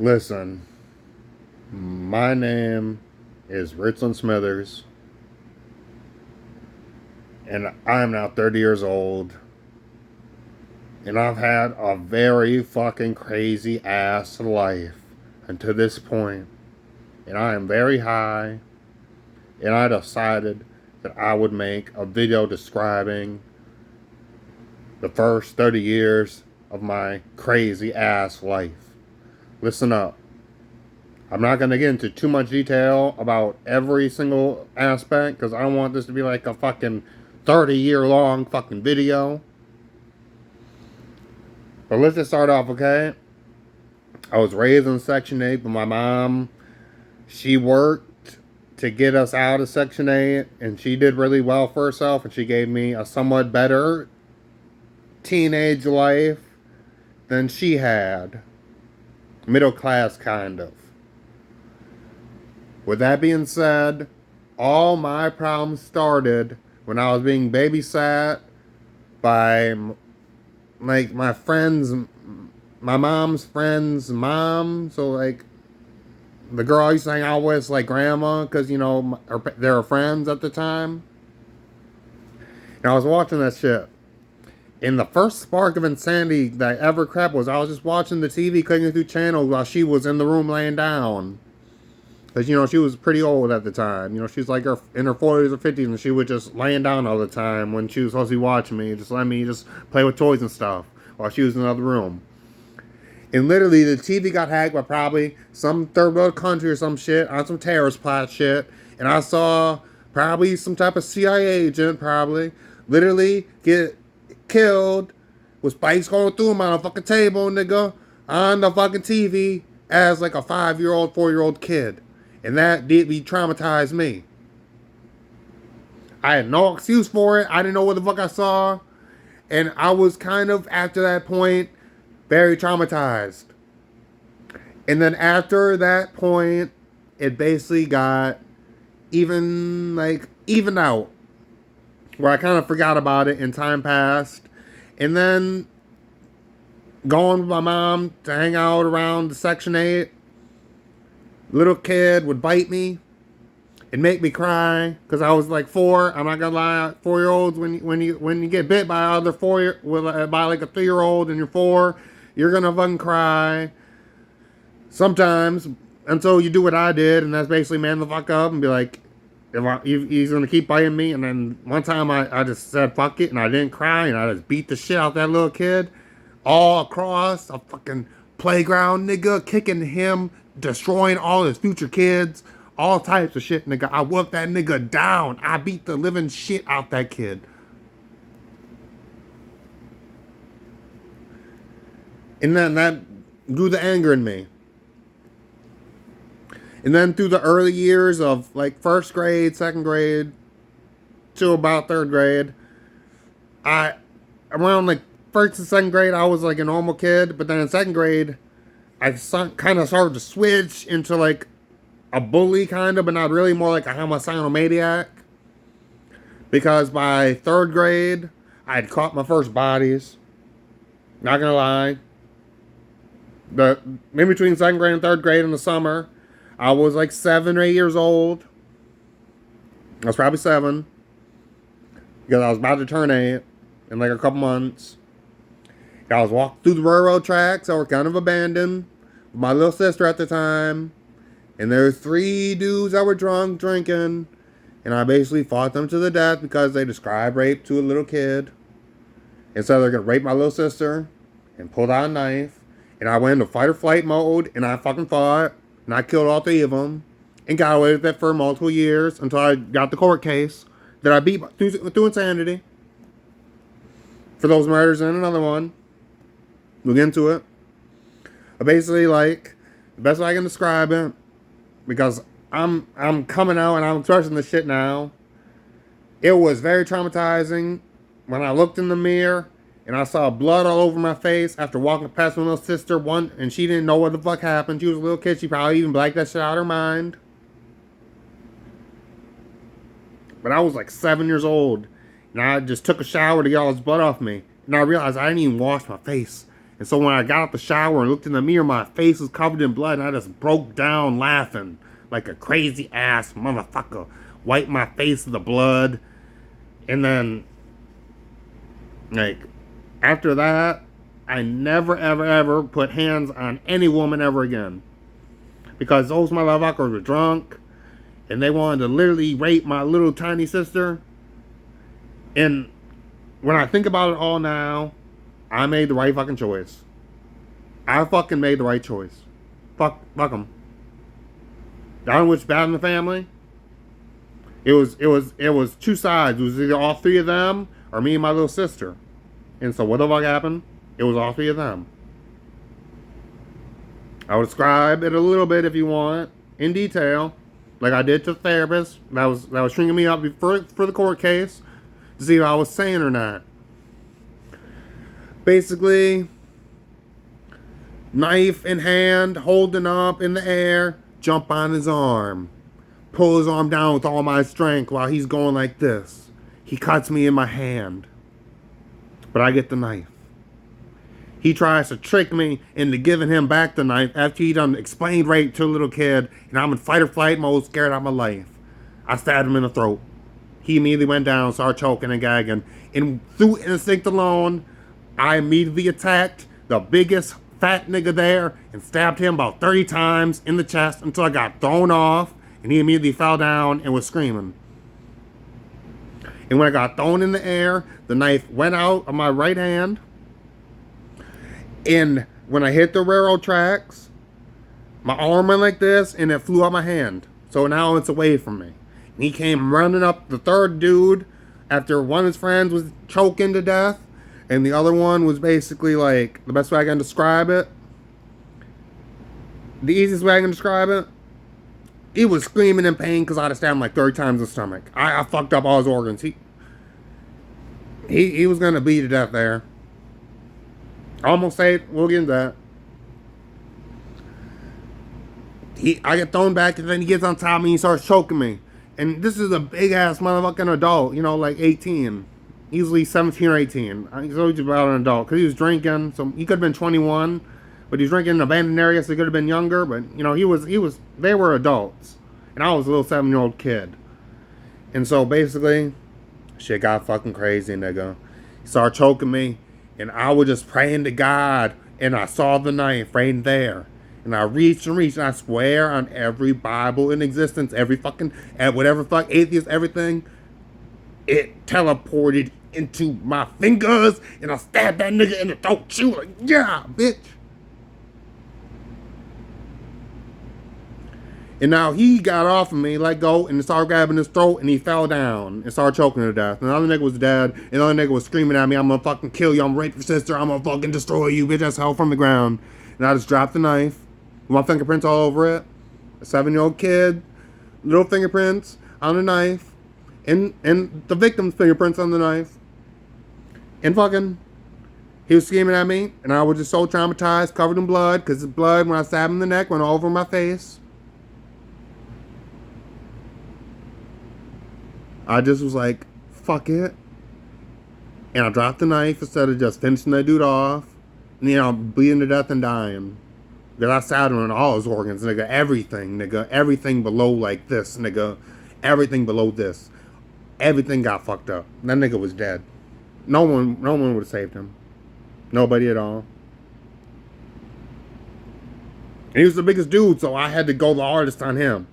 Listen, my name is Richlynd Smithers, and I'm now 30 years old, and I've had a very fucking crazy ass life until this point, and I am very high, and I decided that I would make a video describing the first 30 years of my crazy ass life. Listen up. I'm not going to get into too much detail about every single aspect because I don't want this to be like a fucking 30-year long fucking video. But let's just start off, okay? I was raised in Section 8, but my mom, she worked to get us out of Section 8, and she did really well for herself, and she gave me a somewhat better teenage life than she had. Middle class, kind of. With that being said, all my problems started when I was being babysat by like my friends, my mom's friend's mom. So like the girl I used to hang out with, like grandma, because you know they were friends at the time. And I was watching that shit. And the first spark of insanity that ever crept was I was just watching the TV, clicking through channels while she was in the room laying down. Because, you know, she was pretty old at the time. You know, she's like in her 40s or 50s, and she was just laying down all the time when she was supposed to be watching me. Just let me just play with toys and stuff while she was in another room. And literally, the TV got hacked by probably some third world country or some shit on some terrorist plot shit. And I saw probably some type of CIA agent probably literally get killed with spikes going through him on a fucking table, nigga, on the fucking TV as like a 5-year-old, 4-year-old kid. And that did traumatized me. I had no excuse for it. I didn't know what the fuck I saw. And I was kind of, after that point, very traumatized. And then after that point, it basically got even out. Where I kind of forgot about it and time passed. And then going with my mom to hang out around the Section 8. Little kid would bite me and make me cry because I was like 4. I'm not gonna lie, 4-year-olds when you get bit by other by like a 3-year-old and you're 4, you're gonna fucking cry. Sometimes until you do what I did, and that's basically man the fuck up and be like, he's gonna keep biting me. And then one time I just said fuck it and I didn't cry and I just beat the shit out that little kid all across a fucking playground, nigga, kicking him, destroying all his future kids, all types of shit, nigga. I whooped that nigga down. I beat the living shit out that kid. And then that grew the anger in me. And then through the early years of like first grade, second grade, to about third grade, around like first and second grade, I was like a normal kid. But then in second grade, I kind of started to switch into like a bully kind of, but not really, more like a homicidal maniac. Because by third grade, I had caught my first bodies. Not gonna lie. In between second grade and third grade in the summer, I was like 7 or 8 years old. I was probably 7. Because I was about to turn 8 in like a couple months. I was walking through the railroad tracks that were kind of abandoned with my little sister at the time. And there were 3 dudes that were drunk drinking. And I basically fought them to the death because they described rape to a little kid. And so they're going to rape my little sister and pulled out a knife. And I went into fight or flight mode and I fucking fought. And I killed all 3 of them. And got away with it for multiple years until I got the court case that I beat through insanity. For those murders and another one. We'll get into it. But basically, like, the best way I can describe it, because I'm coming out and I'm expressing this shit now. It was very traumatizing when I looked in the mirror and I saw blood all over my face after walking past my little sister and she didn't know what the fuck happened. She was a little kid. She probably even blacked that shit out of her mind. But I was like 7 years old and I just took a shower to get all this blood off me. And I realized I didn't even wash my face And so when I got out the shower and looked in the mirror, my face was covered in blood, and I just broke down laughing like a crazy ass motherfucker. Wiped my face with the blood. And then, like, after that, I never, ever, ever put hands on any woman ever again. Because those motherfuckers were drunk, and they wanted to literally rape my little tiny sister. And when I think about it all now, I made the right fucking choice. I fucking made the right choice. Fuck them. I don't know what's bad in the family. It was two sides. It was either all three of them or me and my little sister. And so what the fuck happened? It was all three of them. I will describe it a little bit if you want, in detail, like I did to the therapist that was stringing me up for the court case to see if I was sane or not. Basically, knife in hand, holding up in the air, jump on his arm, pull his arm down with all my strength while he's going like this. He cuts me in my hand, but I get the knife. He tries to trick me into giving him back the knife after he done explained rape to a little kid, and I'm in fight or flight mode, scared out of my life. I stabbed him in the throat. He immediately went down, started choking and gagging. And through instinct alone, I immediately attacked the biggest fat nigga there and stabbed him about 30 times in the chest until I got thrown off, and he immediately fell down and was screaming. And when I got thrown in the air, the knife went out of my right hand. And when I hit the railroad tracks, my arm went like this and it flew out my hand. So now it's away from me. And he came running up, the third dude, after one of his friends was choking to death. And the other one was basically like, the best way I can describe it, the easiest way I can describe it, he was screaming in pain because I had stabbed him like 30 times in the stomach. I fucked up all his organs. He was going to bleed to death there. Almost safe. We'll get into that. I get thrown back, and then he gets on top of me and he starts choking me. And this is a big ass motherfucking adult, you know, like 18, easily 17 or 18. He's always about an adult because he was drinking. So he could have been 21, but he was drinking in an abandoned area, so he could have been younger. But you know, they were adults, and I was a little 7-year-old kid. And so basically, shit got fucking crazy, nigga. He started choking me. And I was just praying to God, and I saw the knife right there. And I reached, and I swear on every Bible in existence, every fucking, whatever fuck, atheist, everything, it teleported into my fingers, and I stabbed that nigga in the throat. She was like, yeah, bitch. And now he got off of me, let go, and started grabbing his throat, and he fell down and started choking to death. And the other nigga was dead, and the other nigga was screaming at me, I'm gonna fucking kill you, I'm gonna rape your sister, I'm gonna fucking destroy you, bitch, that's hell from the ground. And I just dropped the knife, with my fingerprints all over it, a 7-year-old kid, little fingerprints on the knife, and the victim's fingerprints on the knife. And fucking, he was screaming at me, and I was just so traumatized, covered in blood, because the blood, when I stabbed him in the neck, went all over my face. I just was like, fuck it. And I dropped the knife instead of just finishing that dude off. And, you know, bleeding to death and dying. Because I stabbed him in all his organs, nigga. Everything, nigga. Everything below like this, nigga. Everything below this. Everything got fucked up. That nigga was dead. No one would have saved him. Nobody at all. And he was the biggest dude, so I had to go the hardest on him.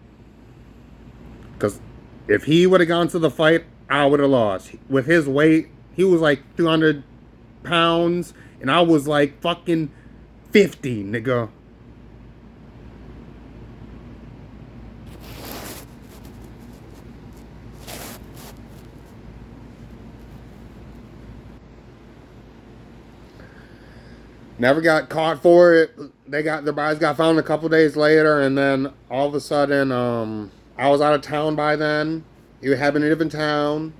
Because if he would have gone to the fight, I would have lost. With his weight, he was like 200 pounds, and I was like fucking 50, nigga. Never got caught for it. Their bodies got found a couple days later, and then all of a sudden, I was out of town by then. He had been in a different town.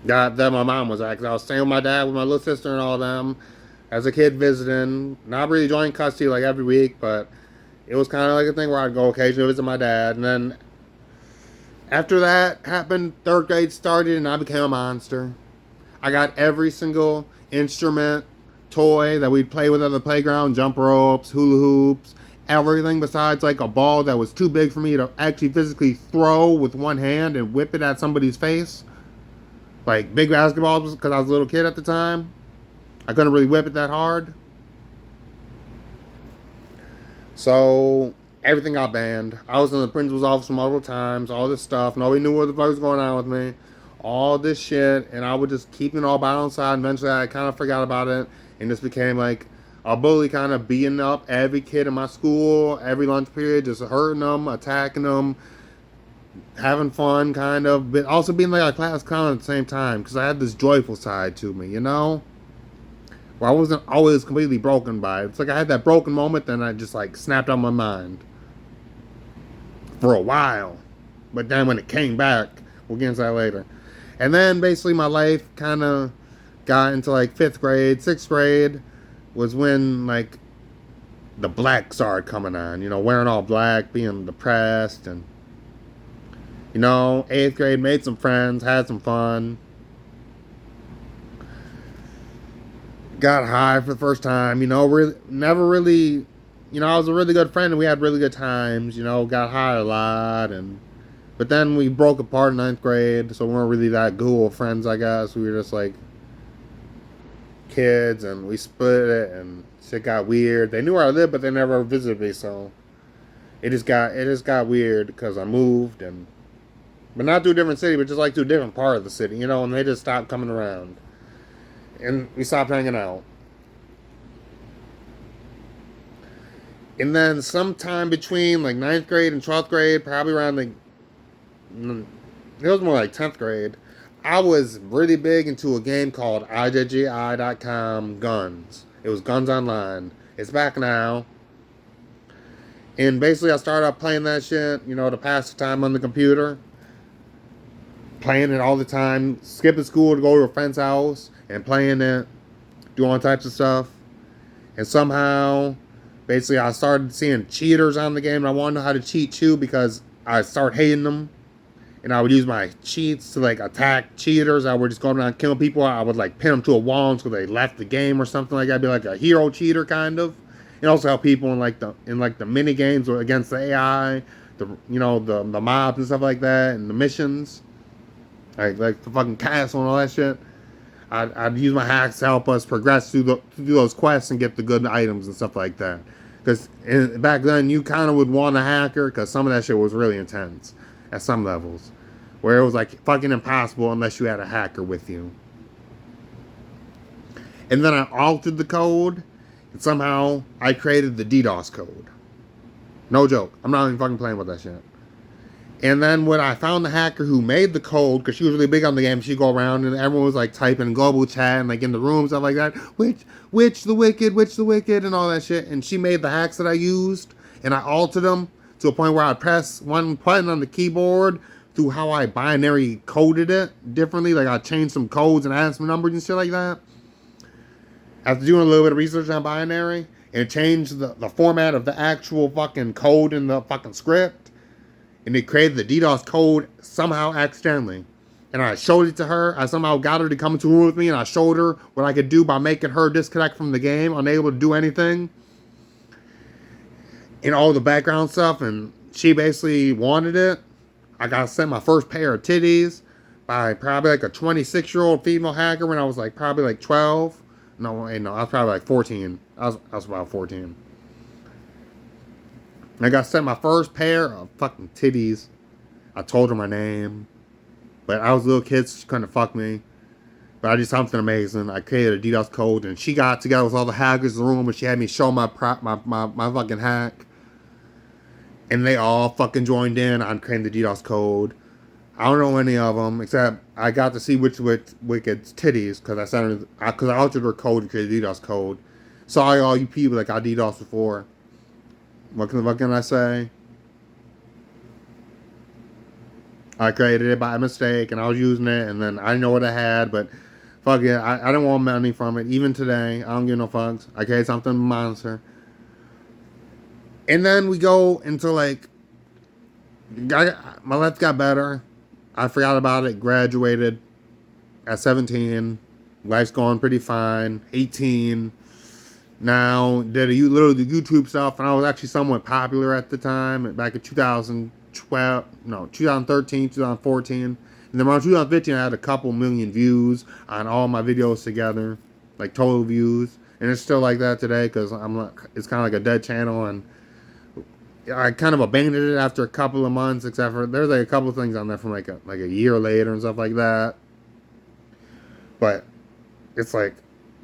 That my mom was at, because I was staying with my dad, with my little sister and all of them, as a kid visiting. Not really joining custody like every week, but it was kind of like a thing where I'd go occasionally visit my dad. And then after that happened, 3rd grade started, and I became a monster. I got every single instrument, toy that we'd play with at the playground, jump ropes, hula hoops, everything besides like a ball that was too big for me to actually physically throw with one hand and whip it at somebody's face. Like big basketballs because I was a little kid at the time. I couldn't really whip it that hard. So everything got banned. I was in the principal's office multiple times, all this stuff. Nobody knew what the fuck was going on with me. All this shit. And I would just keep it all by on side. Eventually I kind of forgot about it. And just became like a bully, kind of beating up every kid in my school, every lunch period, just hurting them, attacking them, having fun, kind of, but also being like a class clown at the same time, because I had this joyful side to me, you know? Where I wasn't always completely broken by it. It's like I had that broken moment, then I just like snapped out my mind for a while. But then when it came back, we'll get into that later. And then basically my life kind of got into like 5th grade, 6th grade was when like the black started coming on, you know, wearing all black, being depressed, and you know, 8th grade, made some friends, had some fun. Got high for the first time, you know, never really, you know, I was a really good friend and we had really good times, you know, got high a lot. But then we broke apart in 9th grade, so we weren't really that cool friends, I guess. We were just like kids and we split it and shit got weird. They knew where I lived, but they never visited me, so it just got weird because I moved, and but not to a different city, but just like to a different part of the city, you know, and they just stopped coming around. And we stopped hanging out. And then sometime between like 9th grade and 12th grade, probably around like, it was more like 10th grade, I was really big into a game called IJGI.com Guns. It was Guns Online. It's back now. And basically I started up playing that shit, you know, to pass the time on the computer. Playing it all the time, skipping school to go to a friend's house and playing it, doing all types of stuff. And somehow, basically, I started seeing cheaters on the game, and I wanted to know how to cheat too because I started hating them. And I would use my cheats to like attack cheaters. I would just go around killing people. I would like pin them to a wall until they left the game or something like that. Be like a hero cheater kind of. And also help people in like the mini games or against the AI, the mobs and stuff like that, and the missions. Like the fucking castle and all that shit. I'd use my hacks to help us progress through those quests and get the good items and stuff like that. Because back then, you kind of would want a hacker because some of that shit was really intense at some levels. Where it was like fucking impossible unless you had a hacker with you. And then I altered the code, and somehow I created the DDoS code. No joke. I'm not even fucking playing with that shit. And then when I found the hacker who made the code, because she was really big on the game, she'd go around and everyone was like typing global chat and like in the room, stuff like that. Which the wicked, and all that shit. And she made the hacks that I used, and I altered them to a point where I press one button on the keyboard through how I binary coded it differently. Like I changed some codes and added some numbers and shit like that. After doing a little bit of research on binary, and changed the format of the actual fucking code in the fucking script. And they created the DDoS code somehow accidentally. And I showed it to her. I somehow got her to come into a room with me, and I showed her what I could do by making her disconnect from the game, unable to do anything. And all the background stuff, and she basically wanted it. I got sent my first pair of titties by probably like a 26-year-old female hacker when I was like probably like 12. No, I was probably like 14. I was about 14. I got sent my first pair of fucking titties. I told her my name. But I was a little kid, so she couldn't fuck me. But I did something amazing. I created a DDoS code, and she got together with all the hackers in the room, and she had me show my fucking hack. And they all fucking joined in on creating the DDoS code. I don't know any of them, except I got to see which wicked's titties, because I altered her code and created a DDoS code. Sorry all you people that got DDoS before. What can I say? I created it by mistake, and I was using it, and then I didn't know what I had, but fuck it, I didn't want money from it. Even today, I don't give no fucks. I created something monster. And then we go into like, my life got better. I forgot about it, graduated at 17. Life's going pretty fine. 18. Now, did a little the YouTube stuff, and I was actually somewhat popular at the time, back in 2012, no, 2013, 2014. And then around 2015, I had a couple million views on all my videos together, like total views. And it's still like that today, because it's kind of like a dead channel, and I kind of abandoned it after a couple of months, except for there's like a couple of things on there from like a year later and stuff like that. But it's like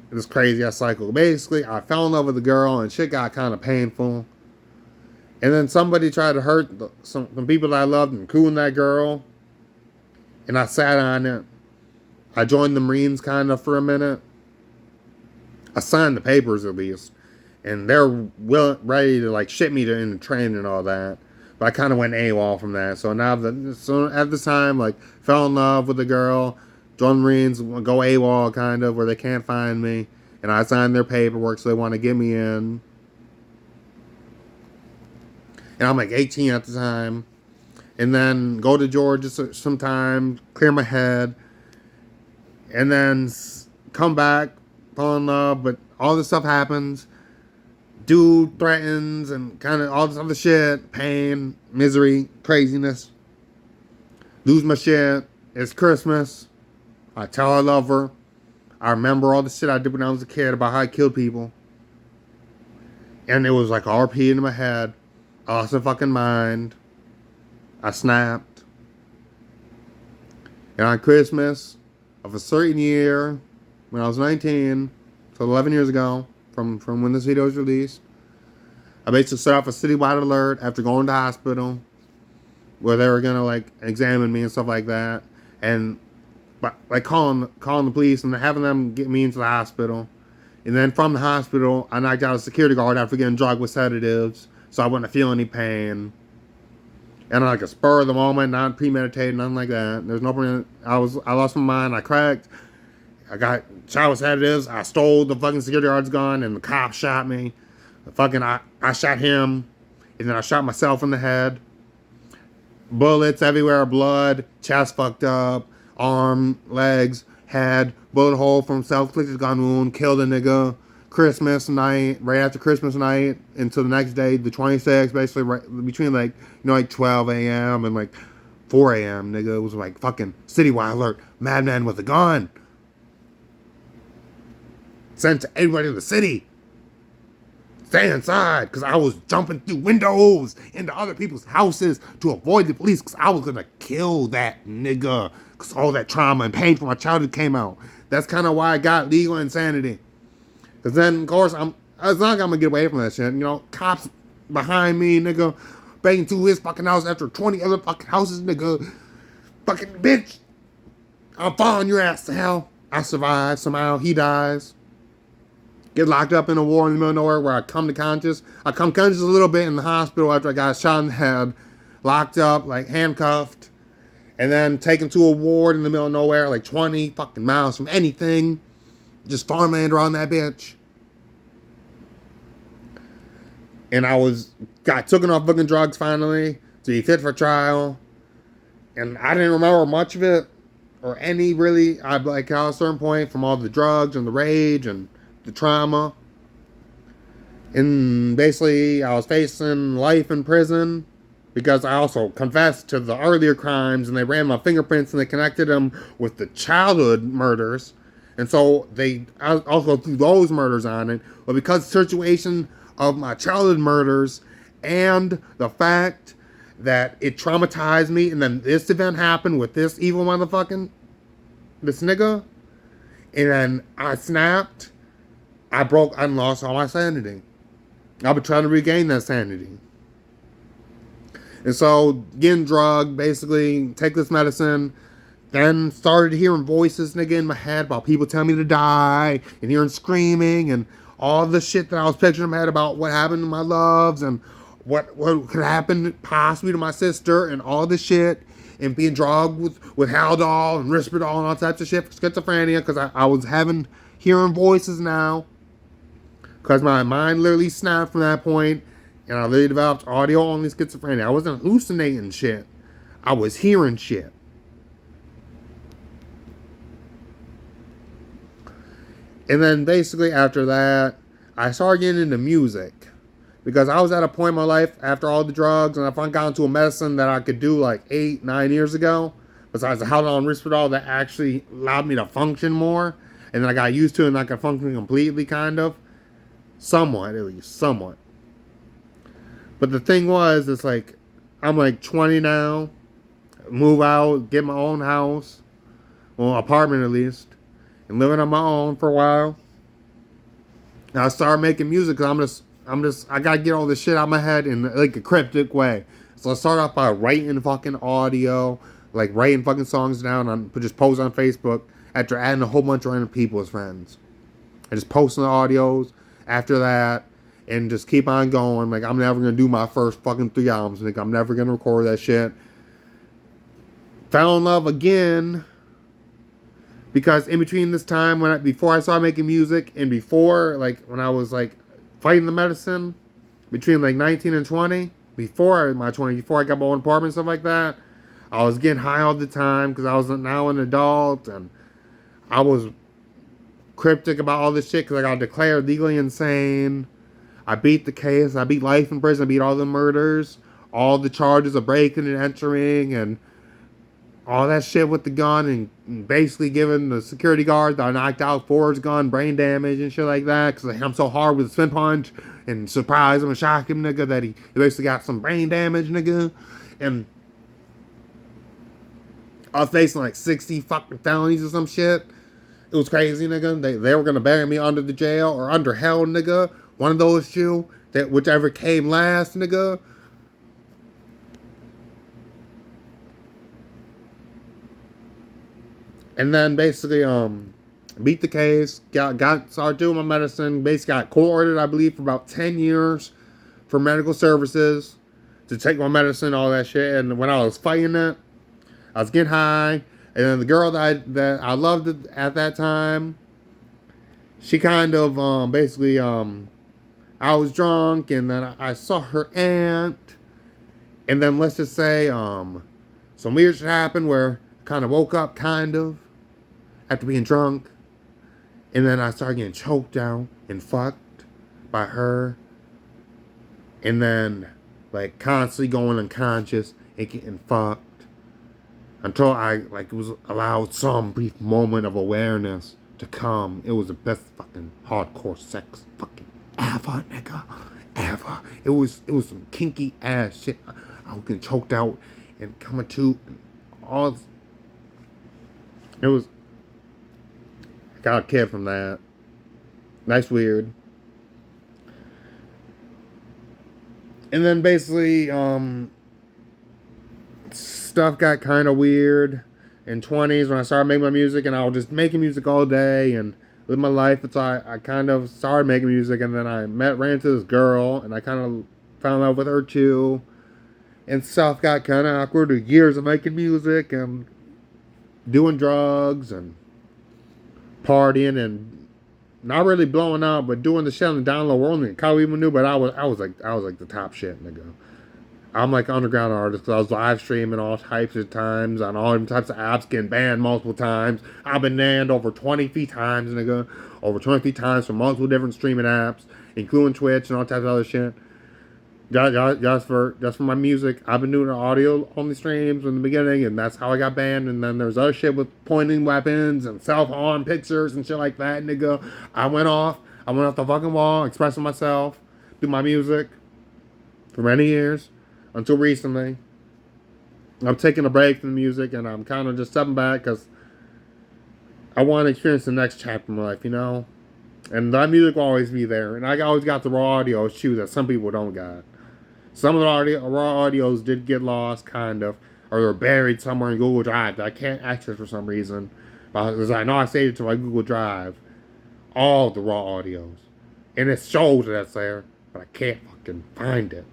this crazy ass cycle. Basically, I fell in love with a girl and shit got kind of painful. And then somebody tried to hurt some people that I loved, including that girl. And I sat on it. I joined the Marines kind of for a minute. I signed the papers at least. And they're ready to like ship me to into training and all that. But I kind of went AWOL from that. So now, at this time, like, fell in love with a girl. Join the Marines, go AWOL kind of, where they can't find me. And I signed their paperwork, so they want to get me in. And I'm like 18 at the time. And then go to Georgia sometime, clear my head. And then come back, fall in love, but all this stuff happens. Dude threatens and kind of all this other shit. Pain, misery, craziness. Lose my shit. It's Christmas. I tell her I love her. I remember all the shit I did when I was a kid about how I killed people. And it was like RP in my head. I lost my fucking mind. I snapped. And on Christmas of a certain year, when I was 19, so 11 years ago, from when this video was released, I basically set off a citywide alert after going to the hospital, where they were gonna like examine me and stuff like that, and like calling the police and having them get me into the hospital. And then from the hospital, I knocked out a security guard after getting drugged with sedatives, so I wouldn't feel any pain. And like a spur of the moment, not premeditated, nothing like that. There's no. I lost my mind. I cracked. I got shot with sedatives. I stole the fucking security guard's gun, and the cop shot me. I shot him, and then I shot myself in the head. Bullets everywhere, blood, chest fucked up, arm, legs, head, bullet hole from self-inflicted gun wound, killed a nigga. Christmas night, right after Christmas night, until the next day, the 26th, basically right between like 12 a.m. and like 4 a.m. Nigga, it was like fucking citywide alert, madman with a gun. Sent to everybody in the city. Stay inside, because I was jumping through windows into other people's houses to avoid the police, because I was going to kill that nigga, because all that trauma and pain from my childhood came out. That's kind of why I got legal insanity. Because then, of course, it's not like I'm going to get away from that shit. Cops behind me, nigga, breaking through his fucking house after 20 other fucking houses, nigga. Fucking bitch. I'm following your ass to hell. I survive somehow. He dies. Get locked up in a war in the middle of nowhere where I come conscious a little bit in the hospital after I got shot in the head. Locked up, like handcuffed. And then taken to a ward in the middle of nowhere, like 20 fucking miles from anything. Just farmland around that bitch. And got taken off fucking drugs finally to be fit for trial. And I didn't remember much of it. Or any really, at a certain point, from all the drugs and the rage and the trauma. And basically, I was facing life in prison because I also confessed to the earlier crimes, and they ran my fingerprints and they connected them with the childhood murders. And so I also threw those murders on it. But because of the situation of my childhood murders and the fact that it traumatized me, and then this event happened with this evil motherfucking, this nigga, and then I snapped. I lost all my sanity. I've been trying to regain that sanity. And so, getting drugged, basically, take this medicine, then started hearing voices, nigga, in my head about people telling me to die, and hearing screaming, and all the shit that I was picturing in my head about what happened to my loves, and what could happen possibly to my sister, and all this shit, and being drugged with Haldol and Risperdal and all types of shit for schizophrenia, because I was hearing voices now. Because my mind literally snapped from that point, and I literally developed audio-only schizophrenia. I wasn't hallucinating shit. I was hearing shit. And then basically after that, I started getting into music. Because I was at a point in my life after all the drugs, and I finally got into a medicine that I could do like 8, 9 years ago. Besides the Haldol and Risperdal, that actually allowed me to function more. And then I got used to it and I could function completely, kind of. Somewhat, at least. Somewhat. But the thing was, it's like, I'm like 20 now. Move out, get my own house. Well, apartment at least. And living on my own for a while. And I started making music because I gotta get all this shit out of my head in like a cryptic way. So I started off by writing fucking audio, like writing fucking songs down on, just post on Facebook after adding a whole bunch of random people as friends. And just posting the audios after that and just keep on going. Like, I'm never gonna do my first fucking 3 albums. Like, I'm never gonna record that shit. Fell in love again. Because in between this time, before I started making music and before, like, when I was, like, fighting the medicine, between, like, 19 and 20, before I got my own apartment and stuff like that, I was getting high all the time because I was now an adult, and I was cryptic about all this shit because I got declared legally insane. I beat the case. I beat life in prison. I beat all the murders, all the charges of breaking and entering, and all that shit with the gun, and basically giving the security guard that I knocked out for his gun brain damage and shit like that because I hit him so hard with a spin punch and surprise him and shock him, nigga, that he basically got some brain damage, nigga. And I was facing like 60 fucking felonies or some shit. It was crazy, nigga. They were gonna bury me under the jail or under hell, nigga. One of those two, that whichever came last, nigga. And then basically, beat the case, started doing my medicine, basically got court-ordered, I believe, for about 10 years for medical services to take my medicine, all that shit. And when I was fighting it, I was getting high. And then the girl that I loved at that time, she kind of, basically, I was drunk, and then I saw her aunt. And then let's just say, some weird shit happened where I kind of woke up, kind of, after being drunk, and then I started getting choked out and fucked by her, and then like constantly going unconscious and getting fucked until I like was allowed some brief moment of awareness to come. It was the best fucking hardcore sex fucking ever, nigga, ever. It was some kinky ass shit. I was getting choked out and coming to all. It was. Got a kid from that. Nice weird. And then basically, stuff got kind of weird in 20s when I started making my music, and I was just making music all day and live my life. So I kind of started making music, and then I ran into this girl, and I kind of fell in love with her too. And stuff got kind of awkward. Years of making music and doing drugs and partying and not really blowing up, but doing the shit on the down low. We're only Kyle even knew, but I was like the top shit, nigga. I'm like an underground artist because I was live streaming all types of times on all types of apps, getting banned multiple times. I've been banned over 20 times, nigga. Over 20 times from multiple different streaming apps, including Twitch and all types of other shit. Just for my music. I've been doing audio only streams in the beginning, and that's how I got banned. And then there's other shit with pointing weapons and self-harm pictures and shit like that, nigga. I went off the fucking wall, expressing myself, do my music for many years until recently. I'm taking a break from the music, and I'm kind of just stepping back because I want to experience the next chapter of my life, you know. And that music will always be there, and I always got the raw audio too that some people don't got. Some of the raw audios did get lost, kind of, or they're buried somewhere in Google Drive that I can't access for some reason. Because I know I saved it to my Google Drive. All the raw audios. And it shows that it's there, but I can't fucking find it.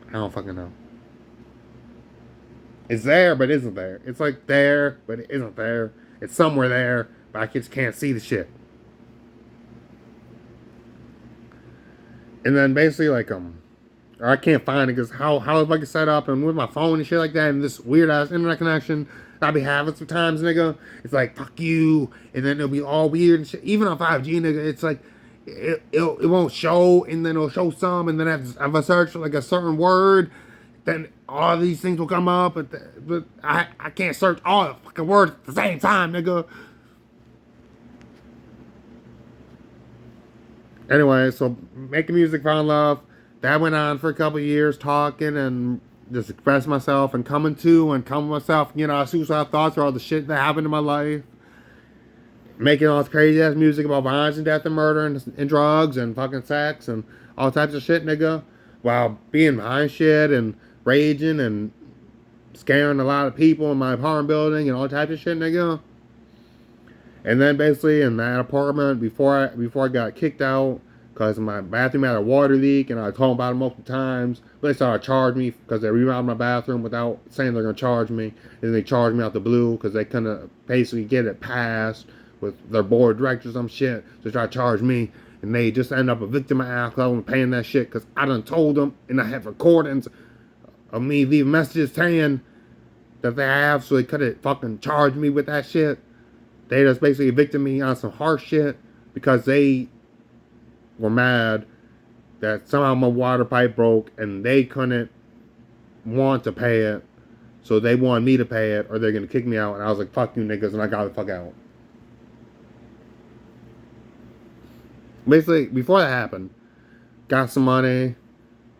I don't fucking know. It's there, but it isn't there. It's like there, but it isn't there. It's somewhere there, but I just can't see the shit. And then basically, like, or I can't find it because how if I can set up and with my phone and shit like that and this weird ass internet connection I be having sometimes, nigga. It's like fuck you, and then it'll be all weird and shit. Even on 5G, nigga, it's like it won't show, and then it'll show some, and then if I search for like a certain word, then all these things will come up, but I can't search all the fucking words at the same time, nigga. Anyway, so making music, found love. That went on for a couple of years, talking and just express myself and coming to and coming myself, suicidal thoughts or all the shit that happened in my life. Making all this crazy ass music about violence and death and murder and drugs and fucking sex and all types of shit, nigga. While being behind shit and raging and scaring a lot of people in my apartment building and all types of shit, nigga. And then basically in that apartment, before I got kicked out, because my bathroom had a water leak, and I told them about it multiple times. But they started to charge me because they remodeled my bathroom without saying they're going to charge me. And they charged me out the blue because they couldn't basically get it passed with their board of directors or some shit. So they tried to charge me. And they just ended up evicting my ass because I wasn't paying that shit because I done told them, and I have recordings of me leaving messages saying that they have, so they couldn't fucking charge me with that shit. They just basically evicted me on some harsh shit because they were mad that somehow my water pipe broke and they couldn't want to pay it, so they wanted me to pay it or they're gonna kick me out. And I was like, fuck you niggas, and I got the fuck out. Basically, before that happened, got some money,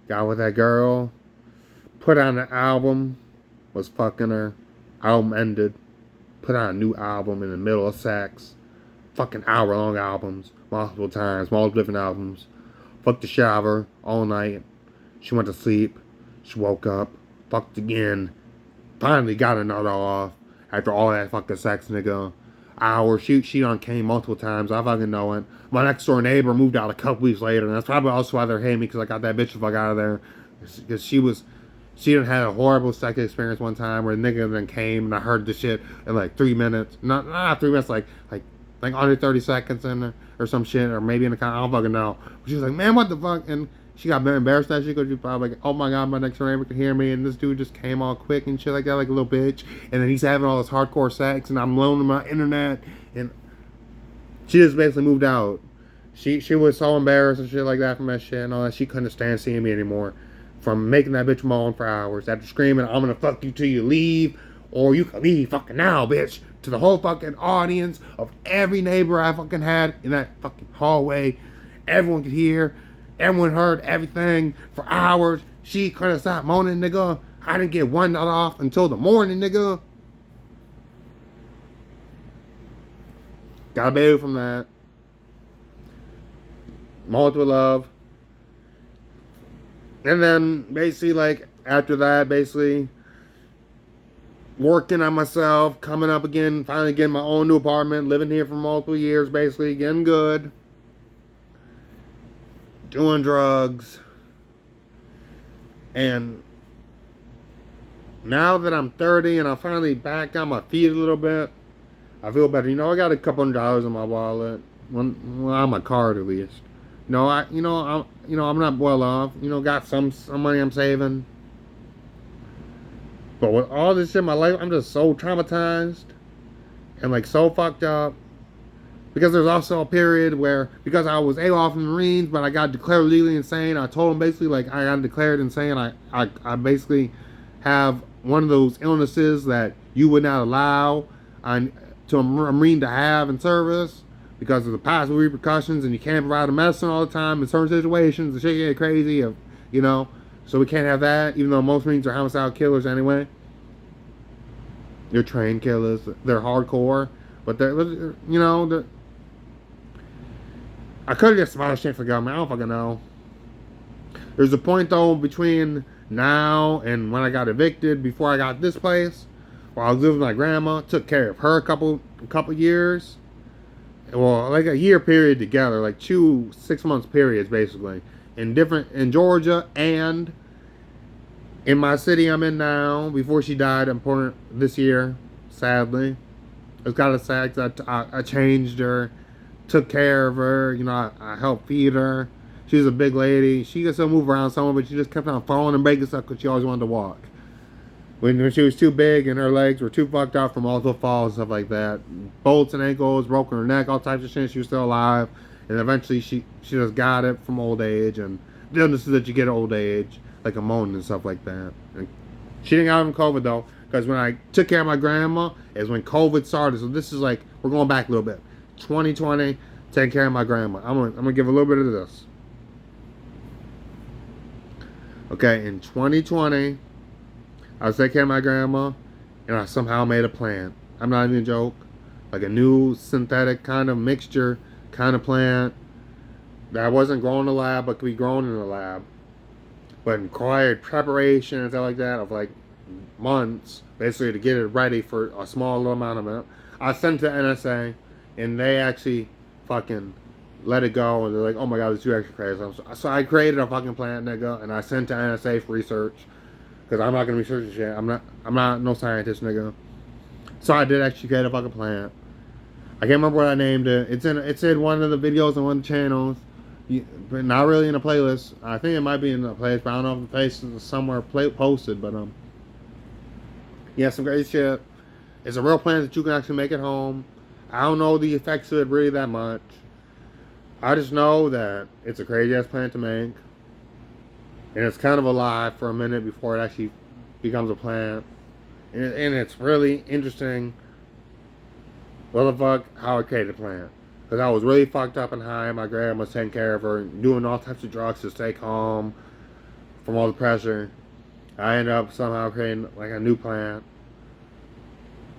got with that girl, put on an album, was fucking her, album ended, put on a new album in the middle of sex, fucking hour-long albums, multiple times, multiple different albums. Fucked the shower all night. She went to sleep. She woke up. Fucked again. Finally got a nut off after all that fucking sex, nigga. Hour. She done came multiple times. I fucking know it. My next door neighbor moved out a couple weeks later, and that's probably also why they're hating me because I got that bitch the fuck out of there. Because she done had a horrible sex experience one time where the nigga then came and I heard the shit in like 3 minutes. Not 3 minutes, like under 30 seconds in there or some shit, or maybe in the I don't fucking know. But she was like, man, what the fuck? And she got very embarrassed that shit because she probably like, oh my god, my next door neighbor could hear me, and this dude just came all quick and shit like that, like a little bitch. And then he's having all this hardcore sex, and I'm alone on my internet, and she just basically moved out. She was so embarrassed and shit like that from that shit and all that. She couldn't stand seeing me anymore. From making that bitch moan for hours after screaming, I'm gonna fuck you till you leave, or you can leave fucking now, bitch. To the whole fucking audience of every neighbor I fucking had in that fucking hallway. Everyone could hear. Everyone heard everything for hours. She couldn't stop moaning, nigga. I didn't get one nut off until the morning, nigga. Got a baby from that. Multiple love. And then basically like after that, basically working on myself, coming up again, finally getting my own new apartment, living here for multiple years, basically getting good, doing drugs, and now that I'm 30 and I'm finally back on my feet a little bit, I feel better. I got a couple $100 in my wallet, well, on my card at least. I'm not well off. Got some money I'm saving. But with all this shit in my life, I'm just so traumatized and like so fucked up. Because there's also a period where, because I was AWOL from the Marines, but I got declared legally insane. I told them basically like I got declared insane. I basically have one of those illnesses that you would not allow to a Marine to have in service because of the possible repercussions, and you can't provide a medicine all the time in certain situations. The shit get crazy, So we can't have that, even though most Marines are homicidal killers anyway. They're trained killers. They're hardcore. But I could have just smashed shit for government. I don't fucking know. There's a point, though, between now and when I got evicted, before I got this place, where I was living with my grandma, took care of her a couple years. Well, like a year period together, like 2 6-month periods, basically. In Georgia and in my city I'm in now. Before she died, important this year, sadly. It's kind of sad because I changed her, took care of her. I helped feed her, She's a big lady. She could still move around somewhere, but she just kept on falling and breaking stuff because she always wanted to walk. When she was too big and her legs were too fucked up from multiple falls and stuff like that. Bolts and ankles, broken her neck, all types of shit. She was still alive. And eventually she just got it from old age. And the illness is that you get old age, like ammonia and stuff like that. And she didn't have COVID though, because when I took care of my grandma is when COVID started. So this is like, we're going back a little bit. 2020, taking care of my grandma. I'm gonna give a little bit of this. Okay, in 2020, I was taking care of my grandma, and I somehow made a plant. I'm not even a joke. Like a new synthetic kind of mixture, kind of plant that wasn't grown in the lab, but could be grown in the lab. But required preparation and stuff like that of like months, basically to get it ready for a small little amount of it. I sent it to NSA, and they actually fucking let it go, and they're like, oh my god, it's too extra crazy. So I created a fucking plant, nigga, and I sent to NSA for research. Because I'm not going to research this shit. I'm not no scientist, nigga. So I did actually create a fucking plant. I can't remember what I named it. It's in one of the videos on one of the channels. But not really in a playlist. I think it might be in a playlist, but I don't know if the place is somewhere posted. But, yeah, some crazy shit. It's a real plant that you can actually make at home. I don't know the effects of it really that much. I just know that it's a crazy-ass plant to make. And it's kind of alive for a minute before it actually becomes a plant. And it's really interesting, what the fuck, how I created a plant. Because I was really fucked up and high, and my grandma was taking care of her, and doing all types of drugs to stay calm from all the pressure. I ended up somehow creating like a new plant.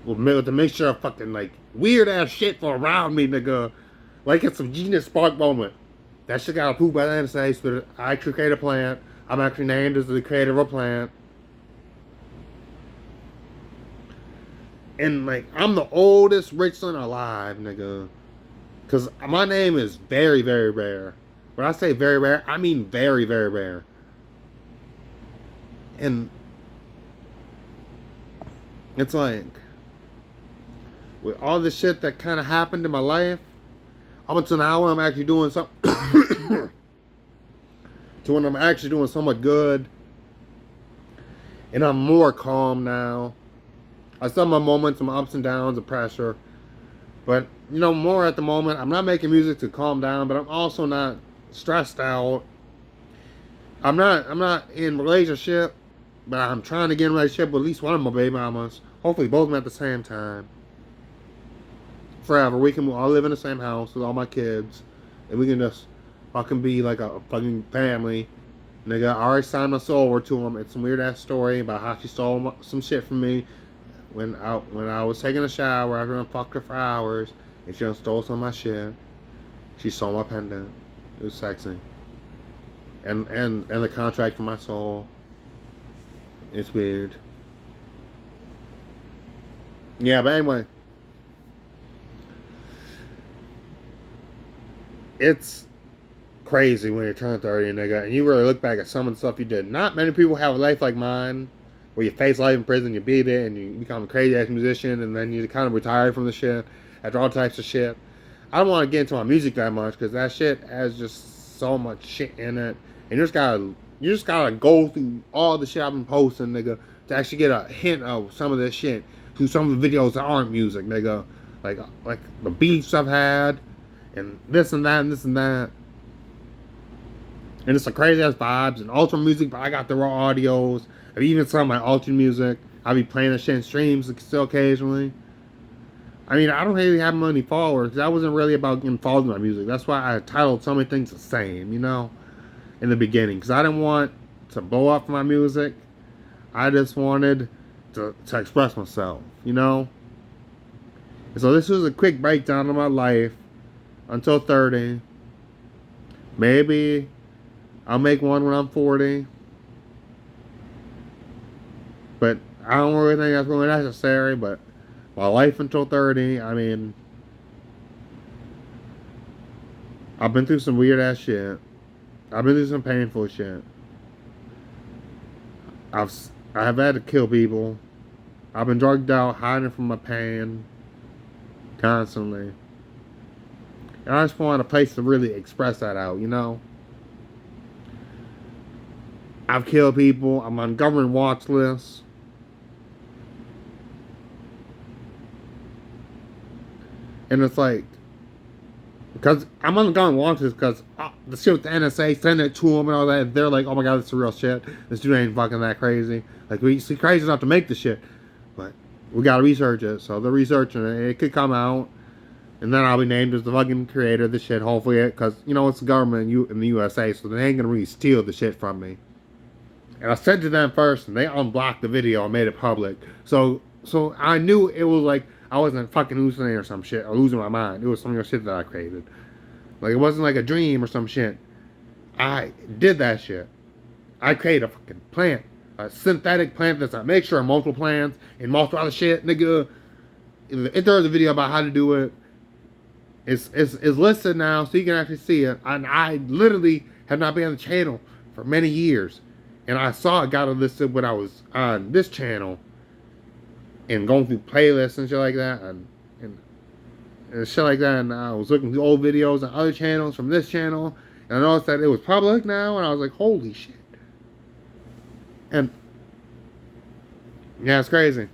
With a mixture of fucking like weird ass shit for around me, nigga. Like it's some genius spark moment. That shit got approved by the NSA, so I actually created a plant. I'm actually named as the creator of a plant. And like, I'm the oldest Richlynd alive, nigga. Because my name is very, very rare. When I say very rare, I mean very, very rare. And it's like, with all the shit that kind of happened in my life, up until now when I'm actually doing something to when I'm actually doing somewhat good, and I'm more calm now. I still have my moments, my ups and downs, the pressure, but you know, more at the moment. I'm not making music to calm down, but I'm also not stressed out. I'm not in a relationship, but I'm trying to get in a relationship with at least one of my baby mamas. Hopefully both of them at the same time. Forever. We can all live in the same house with all my kids, and we can just fucking be like a fucking family. Nigga, I already signed my soul over to him. It's some weird ass story about how she stole some shit from me when I was taking a shower after I fucked her for hours, and she done stole some of my shit. She stole my pendant. It was sexy. And the contract for my soul. It's weird. Yeah, but anyway. It's crazy when you turn 30, nigga, and you really look back at some of the stuff you did. Not many people have a life like mine, where you face life in prison, you beat it, and you become a crazy-ass musician, and then you kind of retire from the shit, after all types of shit. I don't want to get into my music that much, because that shit has just so much shit in it, and you just gotta go through all the shit I've been posting, nigga, to actually get a hint of some of this shit, through some of the videos that aren't music, nigga. Like the beats I've had, and this and that, and this and that. And it's some crazy ass vibes and ultra music, but I got the raw audios. I've even some of my ultra music. I'll be playing that shit in streams still occasionally. I mean, I don't really have many followers. That wasn't really about getting followed in my music. That's why I titled so many things the same, you know, in the beginning. Because I didn't want to blow up for my music. I just wanted to express myself, you know. And so this was a quick breakdown of my life until 30. Maybe I'll make one when I'm 40. But I don't really think that's really necessary. But my life until 30, I mean, I've been through some weird ass shit. I've been through some painful shit. I have had to kill people. I've been drugged out, hiding from my pain constantly. And I just want a place to really express that out, you know? I've killed people. I'm on government watch lists. And it's like, because I'm on the government watch list because the shit with the NSA, send it to them and all that. They're like, oh my god, this is real shit. This dude ain't fucking that crazy. Like, he's crazy enough to make the shit. But we gotta research it. So they're researching it. It could come out. And then I'll be named as the fucking creator of the shit, hopefully. Because, you know, it's the government in the USA, so they ain't gonna really steal the shit from me. And I said to them first, and they unblocked the video and made it public. So I knew it was like, I wasn't fucking hallucinating or some shit, or losing my mind. It was some of the shit that I created. Like, it wasn't like a dream or some shit. I did that shit. I created a fucking plant. A synthetic plant that's a mixture of multiple plants and multiple other shit, nigga. If there's a video about how to do it, it's listed now, so you can actually see it. And I literally have not been on the channel for many years. And I saw it got listed when I was on this channel and going through playlists and shit like that. And shit like that. And I was looking through old videos on other channels from this channel. And I noticed that it was public now. And I was like, holy shit. And yeah, it's crazy.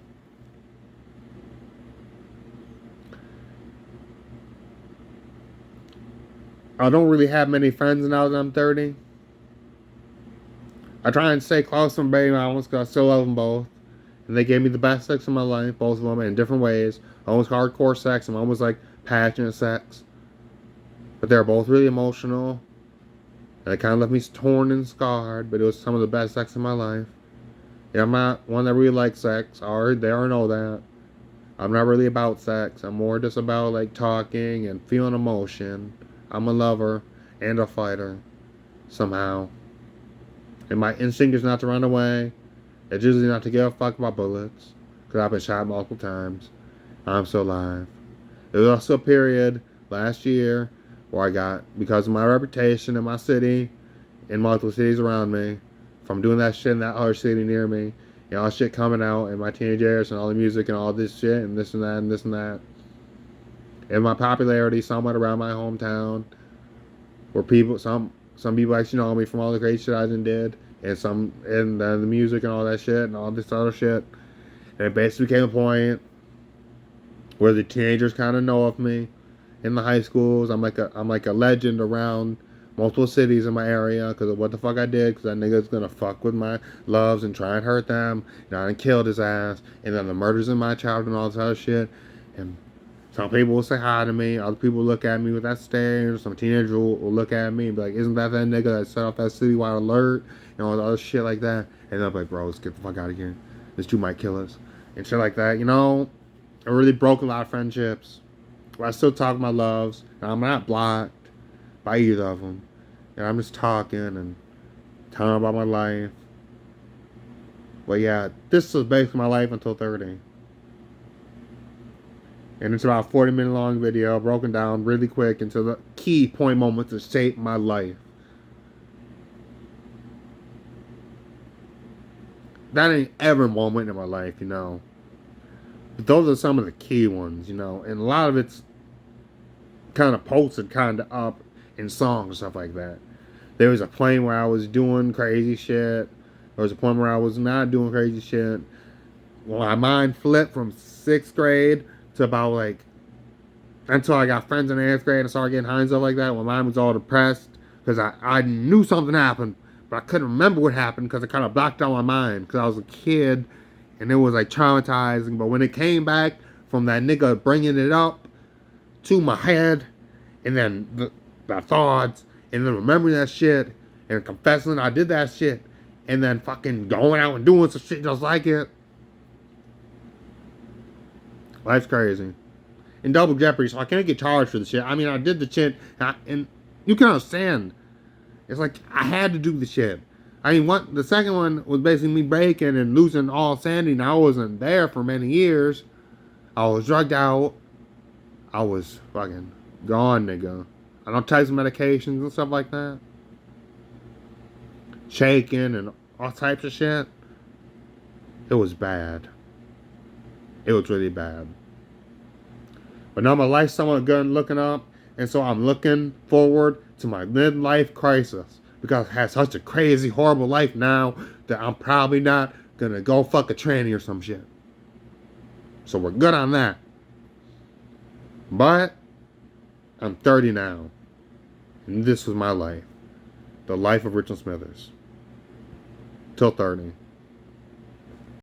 I don't really have many friends now that I'm 30. I try and stay close to my baby mamas because I still love them both. And they gave me the best sex of my life, both of them, in different ways. One was hardcore sex and one was like passionate sex. But they're both really emotional. And it kind of left me torn and scarred, but it was some of the best sex of my life. Yeah, I'm not one that really likes sex. They already know that. I'm not really about sex. I'm more just about like talking and feeling emotion. I'm a lover and a fighter, somehow. And my instinct is not to run away. It's usually not to give a fuck about bullets, because I've been shot multiple times. I'm still alive. There was also a period last year where I got, because of my reputation in my city, in multiple cities around me, from doing that shit in that other city near me, and all shit coming out in my teenage years and all the music and all this shit and this and that and this and that. And my popularity somewhat around my hometown, where people, some people actually know me from all the great shit I did, and the music and all that shit and all this other shit. And it basically became a point where the teenagers kind of know of me in the high schools. I'm like a legend around multiple cities in my area because of what the fuck I did, because that nigga's gonna fuck with my loves and try and hurt them, and I done killed his ass, and then the murders in my childhood and all this other shit. And some people will say hi to me. Other people look at me with that stare. Some teenager will look at me and be like, isn't that nigga that set off that citywide alert? And all the other shit like that. And I'm like, bro, let's get the fuck out of here. This dude might kill us. And shit like that. You know, I really broke a lot of friendships. But I still talk my loves. And I'm not blocked by either of them. And I'm just talking and telling about my life. But yeah, this is basically my life until 30. And it's about a 40-minute long video, broken down really quick into the key point moments that shaped my life. That ain't every moment in my life, you know. But those are some of the key ones, you know. And a lot of it's kind of posted kind of up in songs and stuff like that. There was a point where I was doing crazy shit. There was a point where I was not doing crazy shit. Well, my mind flipped from 6th grade to about like, until I got friends in 8th grade and started getting high and stuff like that, when mine was all depressed, because I knew something happened, but I couldn't remember what happened because it kind of blocked out my mind, because I was a kid, and it was like traumatizing. But when it came back from that nigga bringing it up to my head, and then the thoughts, and then remembering that shit, and confessing I did that shit, and then fucking going out and doing some shit just like it, life's crazy. In double jeopardy, so I can't get charged for the shit. I mean, I did the shit, and you can understand. It's like, I had to do the shit. I mean, the second one was basically me breaking and losing all sanity, and I wasn't there for many years. I was drugged out. I was fucking gone, nigga. I don't take some medications and stuff like that. Shaking and all types of shit. It was bad. It was really bad. But now my life's somewhat good and looking up. And so I'm looking forward to my midlife crisis. because I have such a crazy, horrible life now that I'm probably not gonna go fuck a tranny or some shit. So we're good on that. But I'm 30 now. And this was my life. The life of Richlynd Smithers. Till 30.